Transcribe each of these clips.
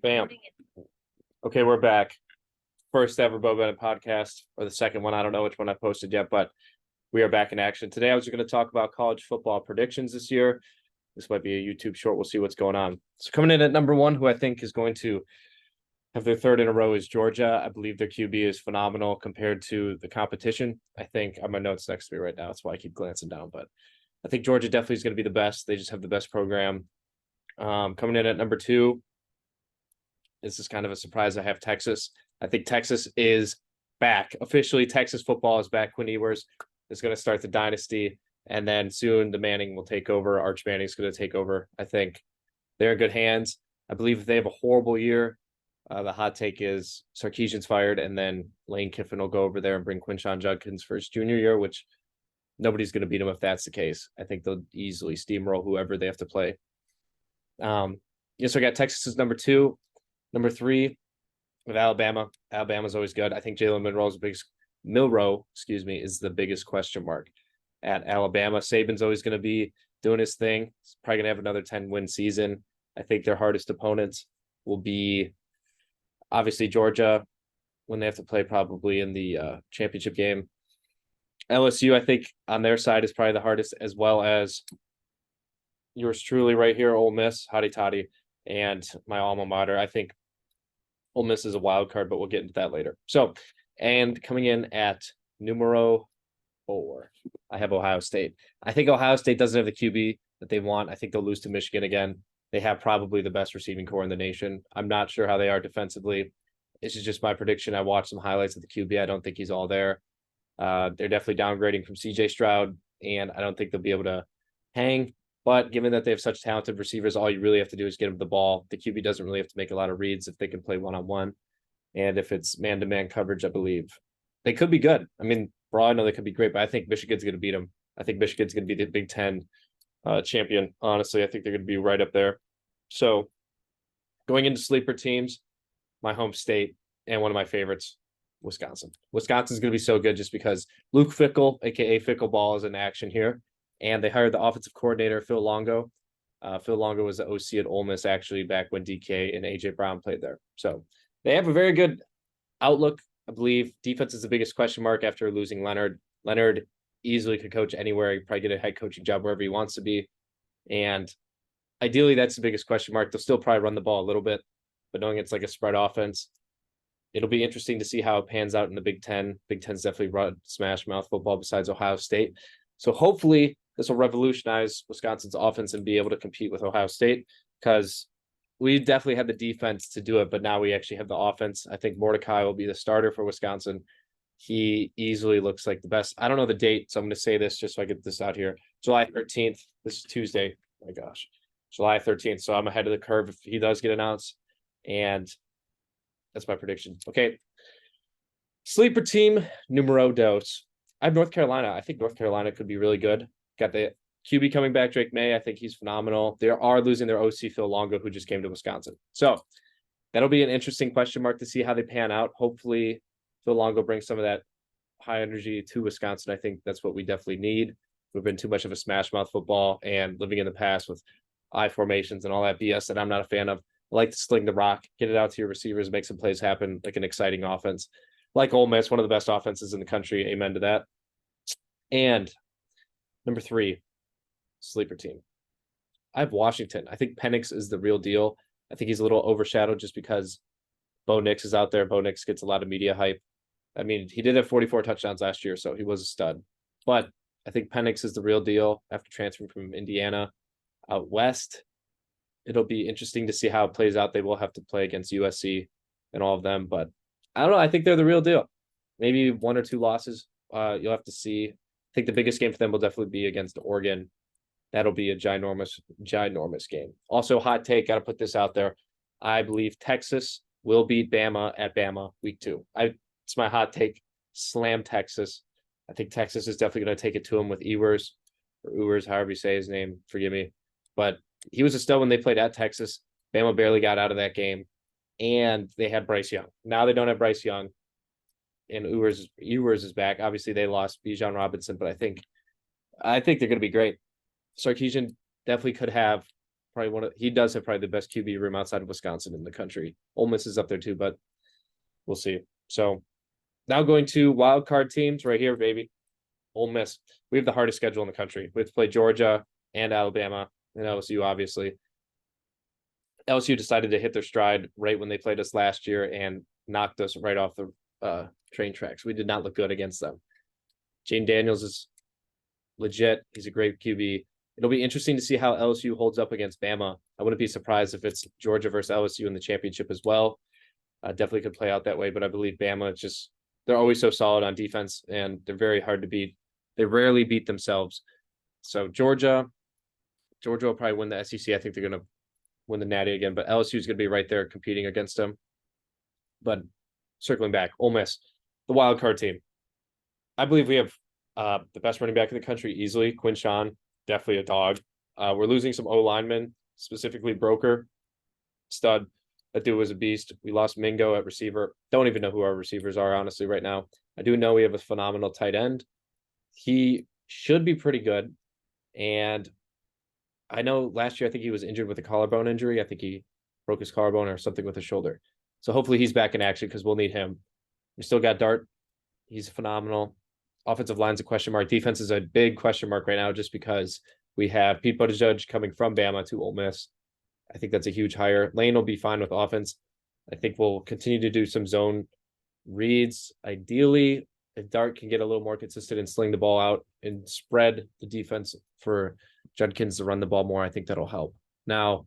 Bam. Okay, we're back. First ever Bennett podcast, or the second one. I don't know which one I posted yet, but we are back in action. Today I was going to talk about college football predictions this year. This might be a YouTube short. We'll see what's going on. So coming in at number one, who I think is going to have their third in a row, is Georgia. I believe their QB is phenomenal compared to the competition. I think on my notes next to me right now. That's why I keep glancing down. But I think Georgia definitely is going to be the best. They just have the best program. Coming in at number two, this is kind of a surprise. I have Texas. I think Texas is back. Officially, Texas football is back. Quinn Ewers is going to start the dynasty. And then soon the Manning will take over. Arch Manning is going to take over. I think they're in good hands. I believe if they have a horrible year, the hot take is Sarkisian's fired, and then Lane Kiffin will go over there and bring Quinshon Judkins for his junior year, which nobody's going to beat him if that's the case. I think they'll easily steamroll whoever they have to play. So I got Texas as number two. Number three, with Alabama. Alabama's always good. I think Jalen Milroe is the biggest question mark at Alabama. Saban's always going to be doing his thing. He's probably going to have another 10-win season. I think their hardest opponents will be obviously Georgia when they have to play probably in the championship game. LSU, I think, on their side is probably the hardest, as well as yours truly right here, Ole Miss, Hotty Toddy, and my alma mater. I think Ole Miss is a wild card, but we'll get into that later. So, and coming in at numero 4, I have Ohio State. I think Ohio State doesn't have the QB that they want. I think they'll lose to Michigan again. They have probably the best receiving core in the nation. I'm not sure how they are defensively. This is just my prediction. I watched some highlights of the QB. I don't think he's all there. They're definitely downgrading from CJ Stroud, and I don't think they'll be able to hang. But given that they have such talented receivers, all you really have to do is get them the ball. The QB doesn't really have to make a lot of reads if they can play one-on-one. And if it's man-to-man coverage, I believe they could be good. I mean, for all I know, they could be great, but I think Michigan's going to beat them. I think Michigan's going to be the Big Ten champion. Honestly, I think they're going to be right up there. So going into sleeper teams, my home state and one of my favorites, Wisconsin. Wisconsin's going to be so good just because Luke Fickell, a.k.a. Fickleball, is in action here. And they hired the offensive coordinator, Phil Longo. Phil Longo was the OC at Ole Miss, actually, back when DK and A.J. Brown played there. So they have a very good outlook, I believe. Defense is the biggest question mark after losing Leonard. Leonard easily could coach anywhere. He probably get a head coaching job wherever he wants to be. And ideally, that's the biggest question mark. They'll still probably run the ball a little bit, but knowing it's like a spread offense, it'll be interesting to see how it pans out in the Big Ten. Big Ten's definitely run smash mouth football besides Ohio State. So hopefully this will revolutionize Wisconsin's offense and be able to compete with Ohio State, because we definitely had the defense to do it, but now we actually have the offense. I think Mordecai will be the starter for Wisconsin. He easily looks like the best. I don't know the date, so I'm going to say this just so I get this out here. July 13th. This is Tuesday. Oh my gosh. July 13th. So I'm ahead of the curve if he does get announced. And that's my prediction. Okay. Sleeper team, numero dos. I have North Carolina. I think North Carolina could be really good. Got the QB coming back, Drake May. I think he's phenomenal. They are losing their OC, Phil Longo, who just came to Wisconsin. So that'll be an interesting question mark to see how they pan out. Hopefully, Phil Longo brings some of that high energy to Wisconsin. I think that's what we definitely need. We've been too much of a smash mouth football and living in the past with I formations and all that BS that I'm not a fan of. I like to sling the rock, get it out to your receivers, make some plays happen, like an exciting offense. Like Ole Miss, one of the best offenses in the country. Amen to that. And number 3, sleeper team. I have Washington. I think Penix is the real deal. I think he's a little overshadowed just because Bo Nix is out there. Bo Nix gets a lot of media hype. I mean, he did have 44 touchdowns last year, so he was a stud. But I think Penix is the real deal after transferring from Indiana out west. It'll be interesting to see how it plays out. They will have to play against USC and all of them, but I don't know. I think they're the real deal. Maybe 1 or 2 losses. You'll have to see. I think the biggest game for them will definitely be against Oregon. That'll be a ginormous game. Also, hot take, got to put this out there. I believe Texas will beat Bama at Bama week 2. It's my hot take. Slam Texas. I think Texas is definitely going to take it to him with Ewers, or Ewers, however you say his name. Forgive me. But he was a stud when they played at Texas. Bama barely got out of that game. And they had Bryce Young. Now they don't have Bryce Young. And Ewers is back. Obviously, they lost Bijan Robinson, but I think they're going to be great. Sarkisian definitely could have he does have probably the best QB room outside of Wisconsin in the country. Ole Miss is up there too, but we'll see. So now going to wild card teams right here, baby. Ole Miss. We have the hardest schedule in the country. We have to play Georgia and Alabama and LSU, obviously. LSU decided to hit their stride right when they played us last year and knocked us right off the train tracks. We did not look good against them. Jane Daniels is legit. He's a great QB. It'll be interesting to see how LSU holds up against Bama. I wouldn't be surprised if it's Georgia versus LSU in the championship as well. Definitely could play out that way, but I believe Bama they're always so solid on defense and they're very hard to beat. They rarely beat themselves. So Georgia will probably win the SEC. I think they're going to win the Natty again, but LSU is going to be right there competing against them. But circling back, Ole Miss, the wild card team. I believe we have the best running back in the country easily. Quinn Sean, definitely a dog. We're losing some O linemen, specifically Broker, stud. That dude was a beast. We lost Mingo at receiver. Don't even know who our receivers are, honestly, right now. I do know we have a phenomenal tight end. He should be pretty good. And I know last year, I think he was injured with a collarbone injury. I think he broke his collarbone or something with his shoulder. So hopefully he's back in action because we'll need him. We still got Dart. He's phenomenal. Offensive line's a question mark. Defense is a big question mark right now just because we have Pete Buttigieg coming from Bama to Ole Miss. I think that's a huge hire. Lane will be fine with offense. I think we'll continue to do some zone reads. Ideally, if Dart can get a little more consistent and sling the ball out and spread the defense for Judkins to run the ball more, I think that'll help. Now,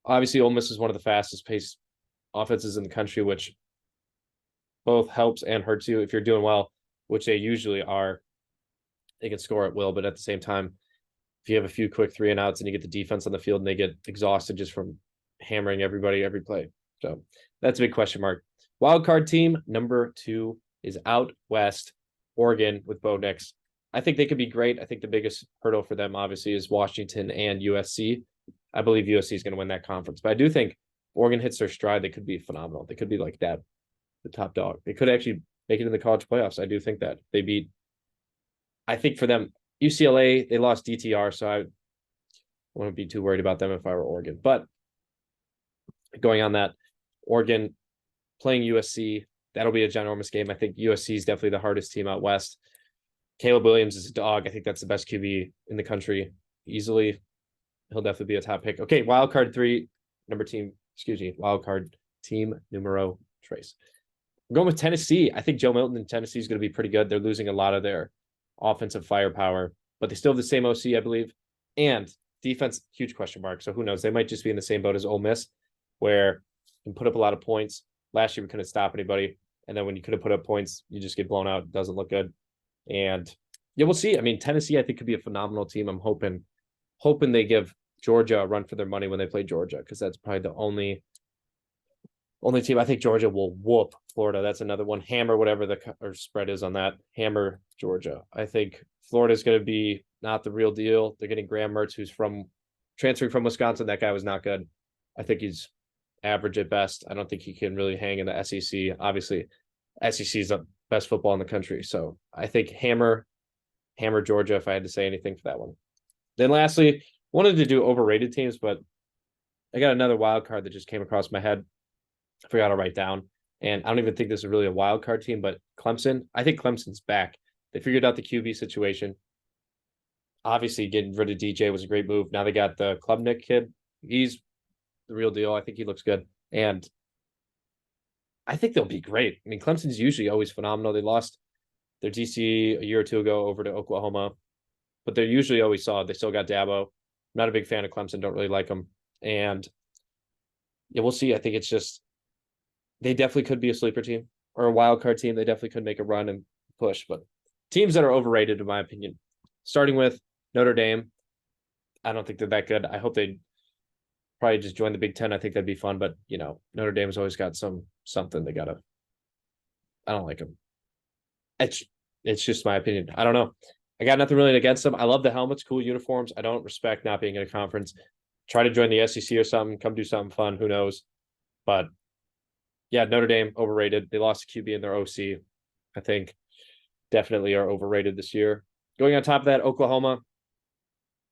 obviously, Ole Miss is one of the fastest paced offenses in the country, which both helps and hurts you if you're doing well, which they usually are. They can score at will, but at the same time, if you have a few quick 3 and outs and you get the defense on the field and they get exhausted just from hammering everybody every play. So that's a big question mark. Wild card team number 2 is out west, Oregon with Bo Nix. I think they could be great. I think the biggest hurdle for them, obviously, is Washington and USC. I believe USC is going to win that conference, but I do think Oregon hits their stride. They could be phenomenal. They could be like that, the top dog. They could actually make it in the college playoffs. I do think that I think for them, UCLA, they lost DTR, so I wouldn't be too worried about them if I were Oregon. But going on that, Oregon playing USC, that'll be a ginormous game. I think USC is definitely the hardest team out west. Caleb Williams is a dog. I think that's the best QB in the country easily. He'll definitely be a top pick. Okay, wild card team numero tres. I'm going with Tennessee. I think Joe Milton in Tennessee is going to be pretty good. They're losing a lot of their offensive firepower, but they still have the same OC, I believe. And defense, huge question mark. So who knows? They might just be in the same boat as Ole Miss, where you can put up a lot of points. Last year, we couldn't stop anybody. And then when you could have put up points, you just get blown out. It doesn't look good. And yeah, we'll see. I mean, Tennessee, I think, could be a phenomenal team. I'm hoping they give Georgia a run for their money when they play Georgia, because that's probably the only team. I think Georgia will whoop Florida. That's another one. Hammer whatever the spread is on that. Hammer Georgia. I think Florida's going to be not the real deal. They're getting Graham Mertz, who's transferring from Wisconsin. That guy was not good. I think he's average at best. I don't think he can really hang in the SEC. Obviously, SEC is the best football in the country. So I think Hammer Georgia, if I had to say anything for that one. Then lastly, wanted to do overrated teams, but I got another wild card that just came across my head. I forgot to write down. And I don't even think this is really a wild card team, but Clemson. I think Clemson's back. They figured out the QB situation. Obviously, getting rid of DJ was a great move. Now they got the Klubnik kid. He's the real deal. I think he looks good. And I think they'll be great. I mean, Clemson's usually always phenomenal. They lost their DC a year or two ago over to Oklahoma, but they're usually always solid. They still got Dabo. I'm not a big fan of Clemson. Don't really like them. And yeah, we'll see. I think it's just, they definitely could be a sleeper team or a wild card team. They definitely could make a run and push, but teams that are overrated, in my opinion, starting with Notre Dame. I don't think they're that good. I hope they probably just join the Big Ten. I think that'd be fun, but Notre Dame's always got something they gotta. I don't like them. It's just my opinion. I don't know. I got nothing really against them. I love the helmets, cool uniforms. I don't respect not being in a conference. Try to join the SEC or something. Come do something fun. Who knows? But yeah, Notre Dame overrated. They lost a QB in their OC. I think definitely are overrated this year. Going on top of that, Oklahoma.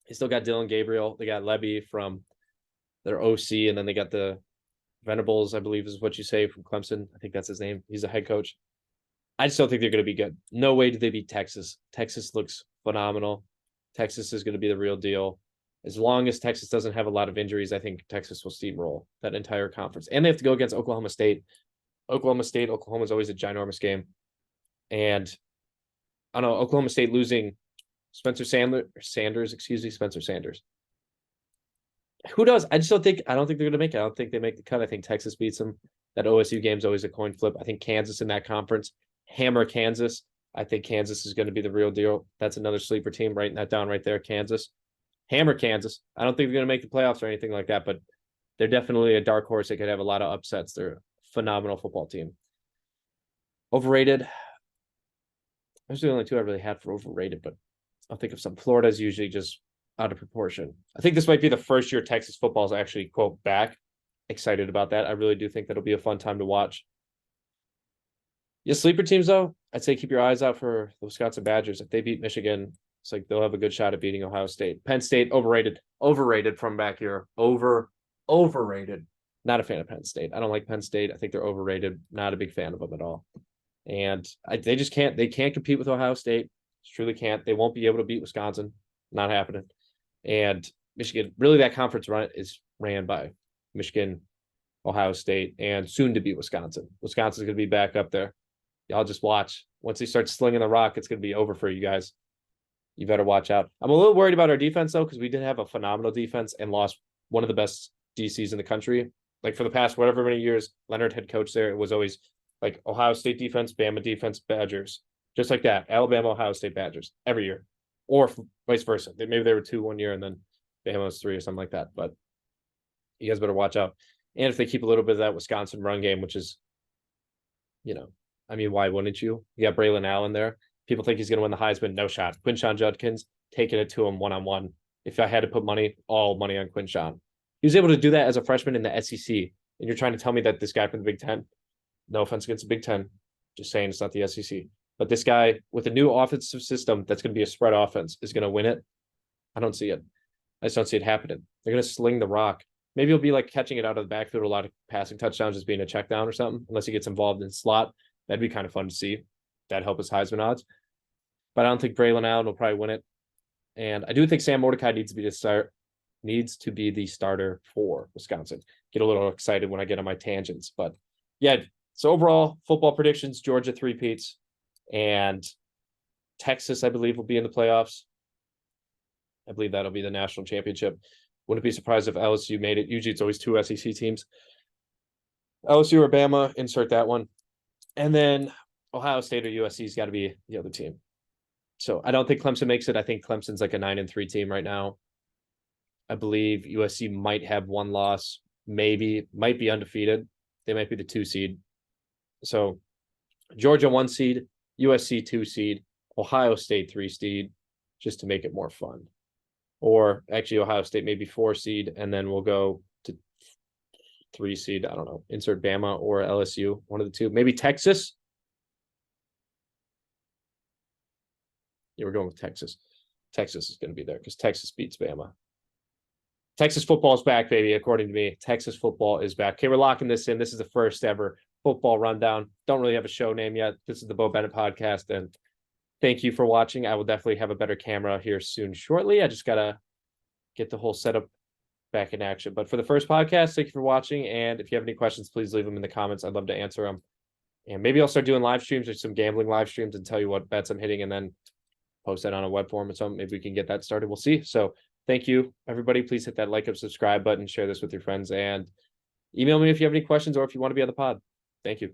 They still got Dylan Gabriel. They got Lebby from their OC, and then they got the Venables, I believe is what you say, from Clemson. I think that's his name. He's a head coach. I just don't think they're going to be good. No way do they beat Texas. Texas looks phenomenal. Texas is going to be the real deal. As long as Texas doesn't have a lot of injuries, I think Texas will steamroll that entire conference. And they have to go against Oklahoma State. Oklahoma is always a ginormous game. And I don't know, Oklahoma State losing Spencer Sanders. Who does? I don't think they're going to make it. I don't think they make the cut. I think Texas beats them. That OSU game is always a coin flip. I think Kansas in that conference, hammer Kansas. I think Kansas is going to be the real deal. That's another sleeper team. Writing that down right there, Kansas. Hammer Kansas. I don't think they're going to make the playoffs or anything like that, but they're definitely a dark horse. They could have a lot of upsets. They're a phenomenal football team. Overrated. Those are the only two I really had for overrated, but I'll think of some. Florida's usually just out of proportion. I think this might be the first year Texas football is actually, quote, back. Excited about that. I really do think that'll be a fun time to watch. Yeah, sleeper teams, though, I'd say keep your eyes out for the Wisconsin Badgers. If they beat Michigan, it's like they'll have a good shot at beating Ohio State. Penn State, overrated from back here. Overrated. Not a fan of Penn State. I don't like Penn State. I think they're overrated. Not a big fan of them at all. And they just can't. They can't compete with Ohio State. Truly can't. They won't be able to beat Wisconsin. Not happening. And Michigan, really, that conference run is ran by Michigan, Ohio State, and soon to be Wisconsin. Wisconsin's going to be back up there. Y'all just watch. Once they start slinging the rock, it's going to be over for you guys. You better watch out. I'm a little worried about our defense, though, because we did have a phenomenal defense and lost one of the best DCs in the country. Like for the past whatever many years, Leonard head coach there, it was always like Ohio State defense, Bama defense, Badgers. Just like that. Alabama, Ohio State, Badgers every year. Or vice versa. Maybe they were 2 one year and then Bama was 3 or something like that. But you guys better watch out. And if they keep a little bit of that Wisconsin run game, which is, I mean, why wouldn't you? You got Braylon Allen there. People think he's going to win the Heisman. No shot. Quinshon Judkins taking it to him one-on-one. If I had to put money, all money on Quinshon. He was able to do that as a freshman in the SEC. And you're trying to tell me that this guy from the Big Ten, no offense against the Big Ten, just saying it's not the SEC. But this guy with a new offensive system that's going to be a spread offense is going to win it. I don't see it. I just don't see it happening. They're going to sling the rock. Maybe he'll be like catching it out of the backfield, a lot of passing touchdowns, just being a check down or something, unless he gets involved in slot. That'd be kind of fun to see. That'd help his Heisman odds. But I don't think Braylon Allen will probably win it. And I do think Sam Mordecai needs to be the starter for Wisconsin. Get a little excited when I get on my tangents. But yeah, so overall, football predictions, Georgia 3-peats. And Texas, I believe, will be in the playoffs. I believe that'll be the national championship. Wouldn't be surprised if LSU made it. Usually it's always 2 SEC teams. LSU or Bama, insert that one. And then Ohio State or USC's got to be the other team. So I don't think Clemson makes it. I think Clemson's like a 9-3 team right now. I believe USC might have 1 loss, maybe, might be undefeated. They might be the 2 seed. So Georgia 1 seed, USC 2 seed, Ohio State 3 seed, just to make it more fun. Or actually Ohio State maybe 4 seed, and then we'll go to 3 seed. I don't know. Insert Bama or LSU, one of the two. Maybe Texas. Yeah, we're going with Texas. Texas is going to be there because Texas beats Bama. Texas football is back, baby, according to me. Texas football is back. Okay, we're locking this in. This is the first ever football rundown. Don't really have a show name yet. This is the Bo Bennett podcast, and thank you for watching. I will definitely have a better camera here soon shortly. I just got to get the whole setup back in action. But for the first podcast, thank you for watching. And if you have any questions, please leave them in the comments. I'd love to answer them. And maybe I'll start doing live streams or some gambling live streams and tell you what bets I'm hitting and then post that on a web form or something. Maybe we can get that started. We'll see. So thank you, everybody. Please hit that like and subscribe button, share this with your friends, and email me if you have any questions or if you want to be on the pod. Thank you.